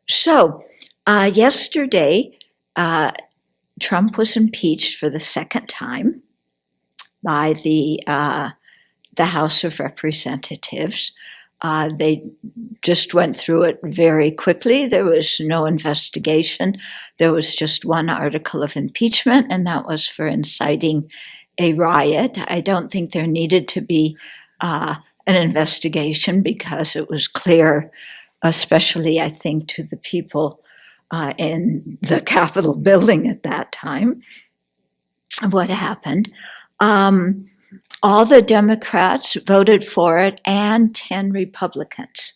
So, yesterday, Trump was impeached for the second time by the House of Representatives. They just went through it very quickly. There was no investigation. There was just one article of impeachment, and that was for inciting a riot. I don't think there needed to be an investigation because it was clear, especially I think to the people in the Capitol building at that time, what happened. All the Democrats voted for it and 10 Republicans.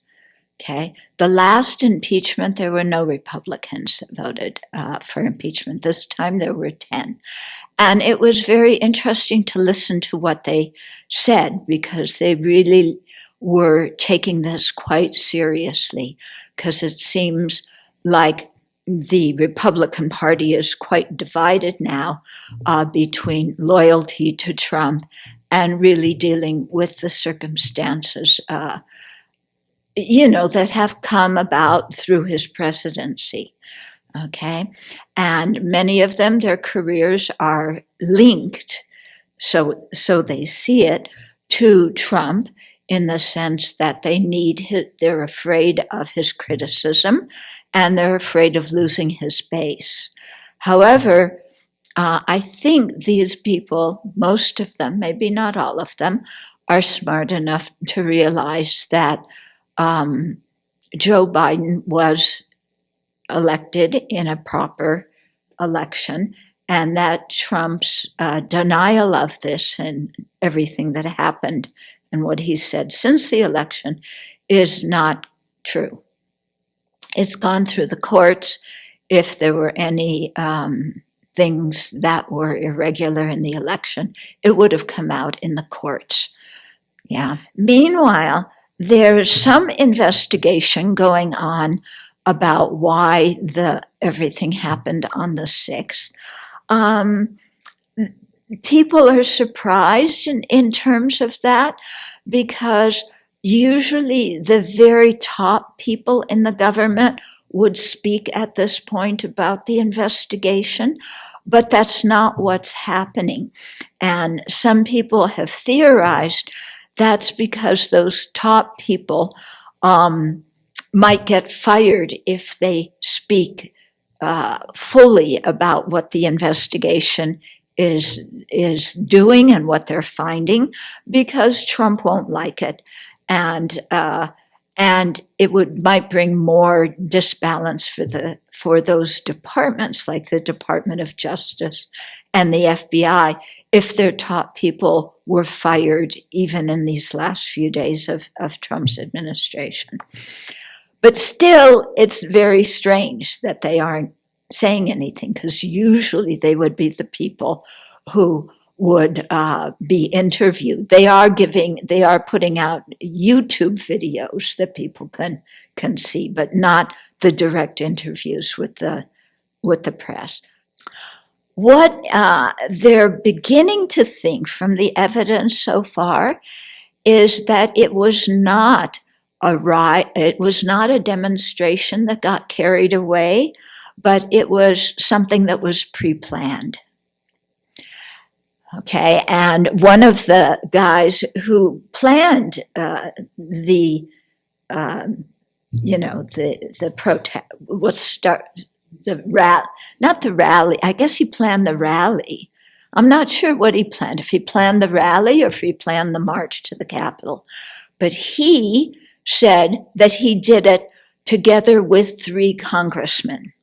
Okay. The last impeachment, there were no Republicans that voted for impeachment. This time there were 10. And it was very interesting to listen to what they said because they really were taking this quite seriously because it seems like the Republican Party is quite divided now between loyalty to Trump and really dealing with the circumstances, that have come about through his presidency. Okay, and many of them, their careers are linked, so they see it to Trump in the sense that they're afraid of his criticism and they're afraid of losing his base. However, I think these people, most of them, maybe not all of them, are smart enough to realize that Joe Biden was elected in a proper election and that Trump's denial of this and everything that happened and what he said since the election is not true. It's gone through the courts. If there were any things that were irregular in the election, it would have come out in the courts. Yeah. Meanwhile, there's some investigation going on about why everything happened on the 6th. People are surprised in terms of that because usually the very top people in the government would speak at this point about the investigation, but that's not what's happening. And some people have theorized that's because those top people might get fired if they speak fully about what the investigation is doing and what they're finding, because Trump won't like it, and it might bring more disbalance for those departments like the Department of Justice and the FBI if their top people were fired even in these last few days of Trump's administration. But still, it's very strange that they aren't saying anything because usually they would be the people who would be interviewed. They are putting out YouTube videos that people can see, but not the direct interviews with the press. What they're beginning to think from the evidence so far is that it was not a demonstration that got carried away, but it was something that was pre-planned. Okay, and one of the guys who planned the protest not the rally. I guess he planned the rally. I'm not sure what he planned, if he planned the rally or if he planned the march to the Capitol. But he said that he did it together with 3 congressmen.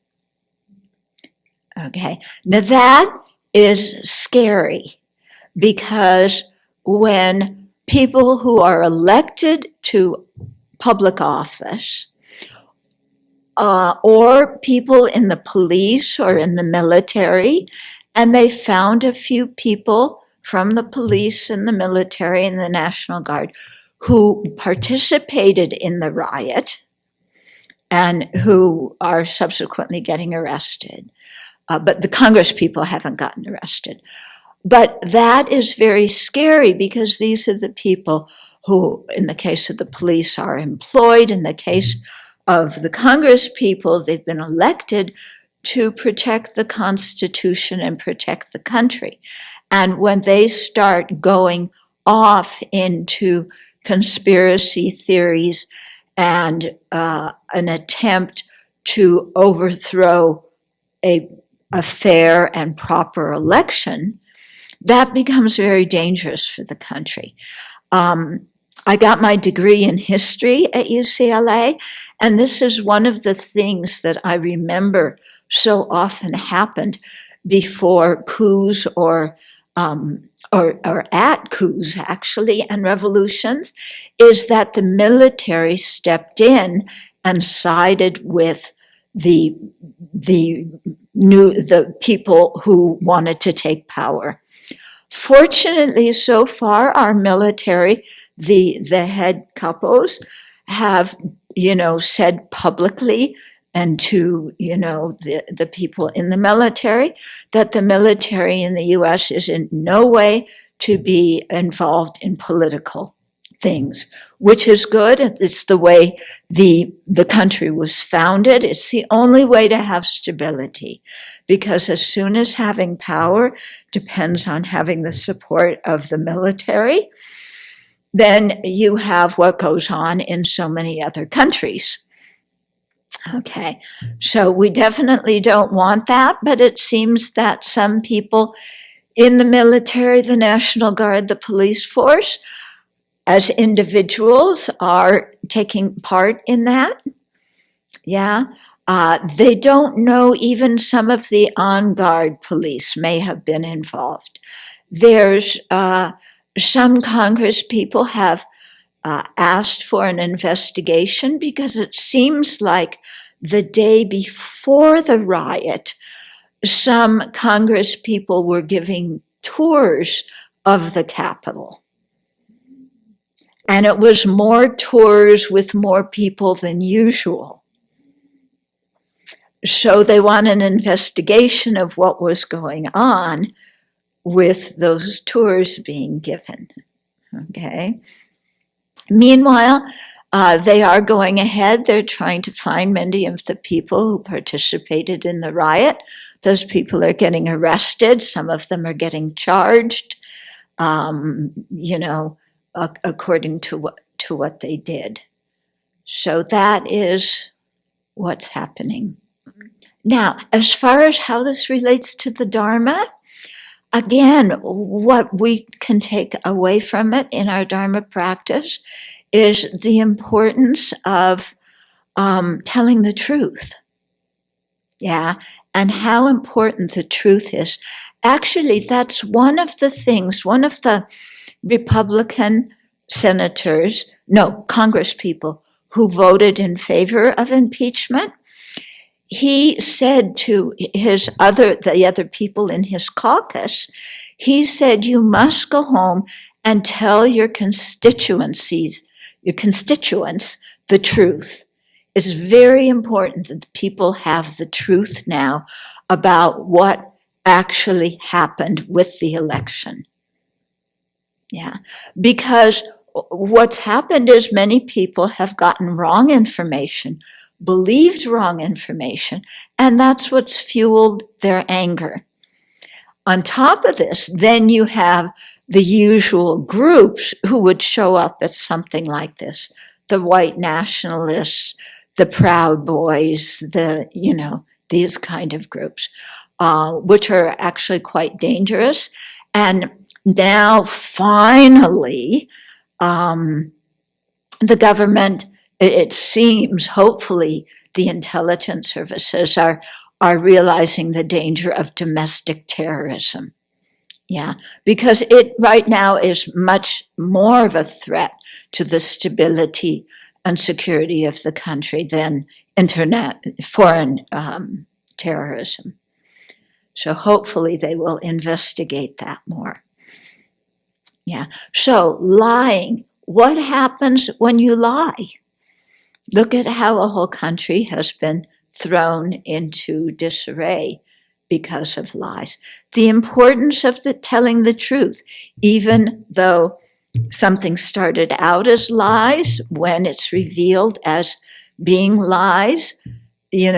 Okay, now that is scary because when people who are elected to public office or people in the police or in the military, and they found a few people from the police and the military and the National Guard who participated in the riot and who are subsequently getting arrested. But the Congress people haven't gotten arrested. But that is very scary because these are the people who, in the case of the police, are employed. In the case of the Congress people. They've been elected to protect the Constitution and protect the country. And when they start going off into conspiracy theories and an attempt to overthrow a fair and proper election, that becomes very dangerous for the country. I got my degree in history at UCLA, and this is one of the things that I remember so often happened before coups or at coups, actually, and revolutions, is that the military stepped in and sided with the people who wanted to take power. Fortunately, so far, our military, the head capos, have, said publicly and to, the people in the military, that the military in the U.S. is in no way to be involved in political things, which is good. It's the way the country was founded. It's the only way to have stability, because as soon as having power depends on having the support of the military, then you have what goes on in so many other countries. Okay, so we definitely don't want that, but it seems that some people in the military, the National Guard, the police force, as individuals, are taking part in that. Yeah, they don't know, even some of the on-guard police may have been involved. There's some Congress people have asked for an investigation, because it seems like the day before the riot, some Congress people were giving tours of the Capitol. And it was more tours with more people than usual. So they want an investigation of what was going on with those tours being given. Okay. Meanwhile, they are going ahead. They're trying to find many of the people who participated in the riot. Those people are getting arrested. Some of them are getting charged, according to what they did. So that is what's happening. Now, as far as how this relates to the Dharma, again, what we can take away from it in our Dharma practice is the importance of telling the truth. Yeah, and how important the truth is. Actually, that's one of the things, one of the Republican Congress people who voted in favor of impeachment, he said to the other people in his caucus, he said, you must go home and tell your constituents the truth. It's very important that the people have the truth now about what actually happened with the election. Yeah, because what's happened is many people have gotten wrong information, believed wrong information, and that's what's fueled their anger. On top of this, then you have the usual groups who would show up at something like this: the white nationalists, the Proud Boys, these kind of groups, which are actually quite dangerous. And now, finally, the government, it seems, hopefully, the intelligence services are realizing the danger of domestic terrorism. Yeah, because it right now is much more of a threat to the stability and security of the country than foreign terrorism. So hopefully they will investigate that more. Yeah, so lying. What happens when you lie? Look at how a whole country has been thrown into disarray because of lies. The importance of telling the truth, even though something started out as lies, when it's revealed as being lies, saying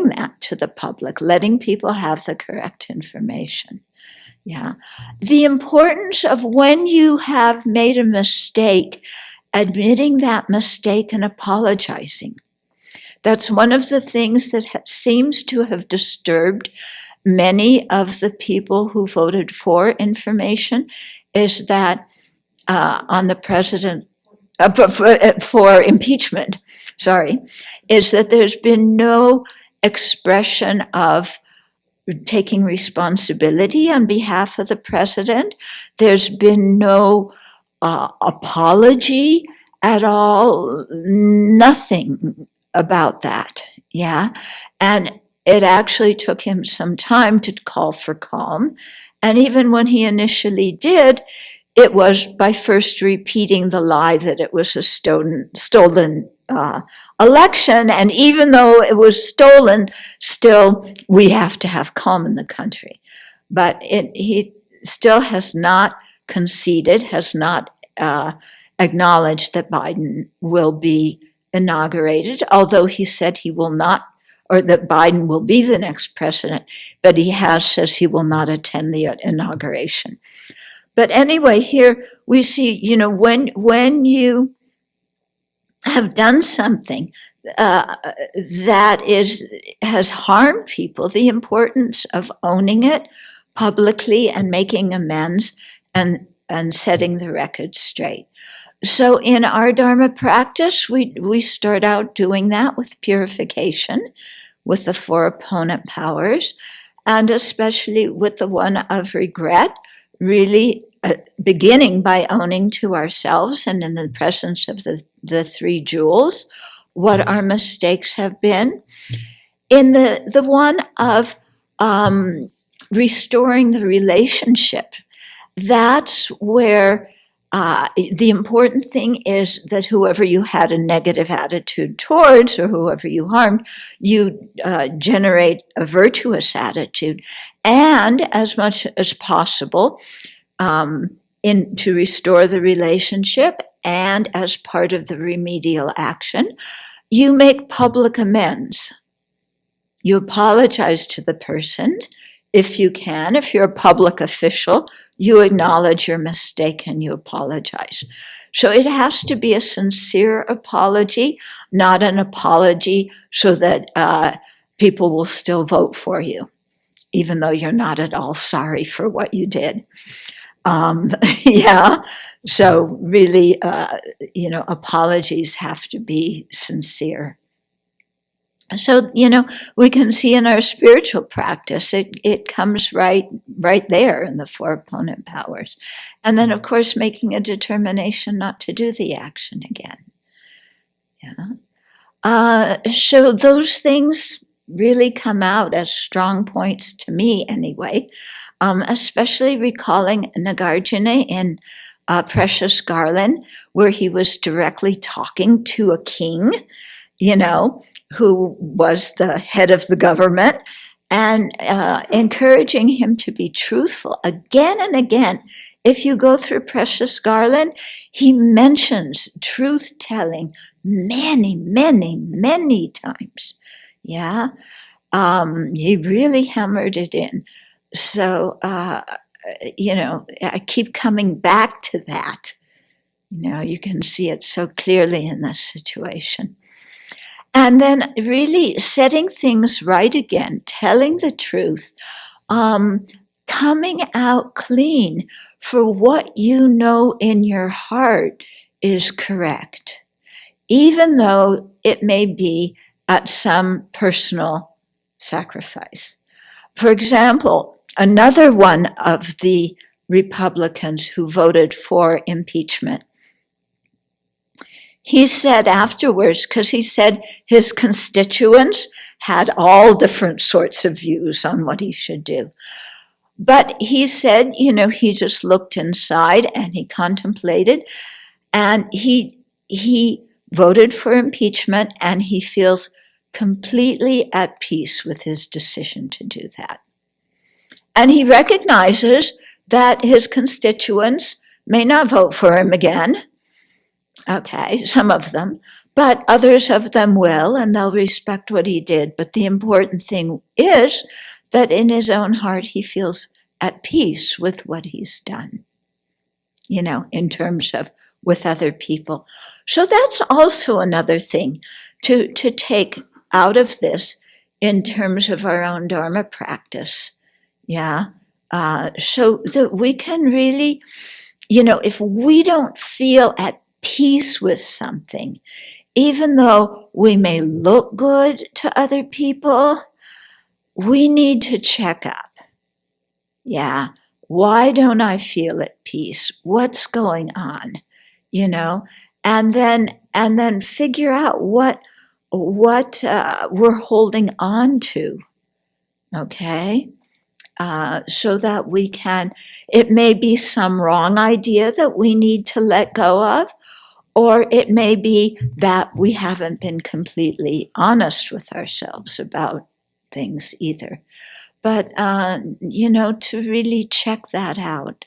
that to the public, letting people have the correct information. Yeah. The importance of when you have made a mistake, admitting that mistake and apologizing. That's one of the things that seems to have disturbed many of the people who voted for information, is that on the president, for impeachment, is that there's been no expression of taking responsibility on behalf of the president. There's been no apology at all, nothing about that. Yeah. And it actually took him some time to call for calm. And even when he initially did, it was by first repeating the lie that it was a stolen election. And even though it was stolen, still we have to have calm in the country. But he still has not conceded, has not acknowledged that Biden will be inaugurated, although he said he will not, or that Biden will be the next president, but he says he will not attend the inauguration. But anyway, here we see, when you have done something that has harmed people, the importance of owning it publicly and making amends and setting the record straight. So in our Dharma practice, we start out doing that with purification, with the 4 opponent powers, and especially with the one of regret, really beginning by owning to ourselves and in the presence of the 3 jewels what our mistakes have been. In the one of restoring the relationship, that's where the important thing is that whoever you had a negative attitude towards or whoever you harmed, you generate a virtuous attitude. And as much as possible, to restore the relationship, and as part of the remedial action, you make public amends. You apologize to the person. If you can, if you're a public official, you acknowledge your mistake and you apologize. So it has to be a sincere apology, not an apology so that people will still vote for you, even though you're not at all sorry for what you did. Yeah. So really, apologies have to be sincere. So, we can see in our spiritual practice, it comes right there in the 4 opponent powers. And then, of course, making a determination not to do the action again. Yeah. So those things really come out as strong points to me anyway, especially recalling Nagarjuna in Precious Garland, where he was directly talking to a king, who was the head of the government, and encouraging him to be truthful again and again. If you go through Precious Garland, he mentions truth-telling many, many, many times. Yeah, he really hammered it in. So, I keep coming back to that. You can see it so clearly in this situation. And then really setting things right again, telling the truth, coming out clean for what you know in your heart is correct, even though it may be at some personal sacrifice. For example, another one of the Republicans who voted for impeachment, he said afterwards, because he said his constituents had all different sorts of views on what he should do. But he said, he just looked inside and he contemplated, and he voted for impeachment, and he feels completely at peace with his decision to do that. And he recognizes that his constituents may not vote for him again, Okay, some of them, but others of them will, and they'll respect what he did. But the important thing is that in his own heart, he feels at peace with what he's done, in terms of with other people. So that's also another thing to take out of this in terms of our own Dharma practice. Yeah. So that we can really, if we don't feel at peace with something, even though we may look good to other people, we need to check up. Yeah. Why don't I feel at peace? What's going on? And then figure out what we're holding on to. Okay. So that we can, it may be some wrong idea that we need to let go of, or it may be that we haven't been completely honest with ourselves about things either. But, to really check that out.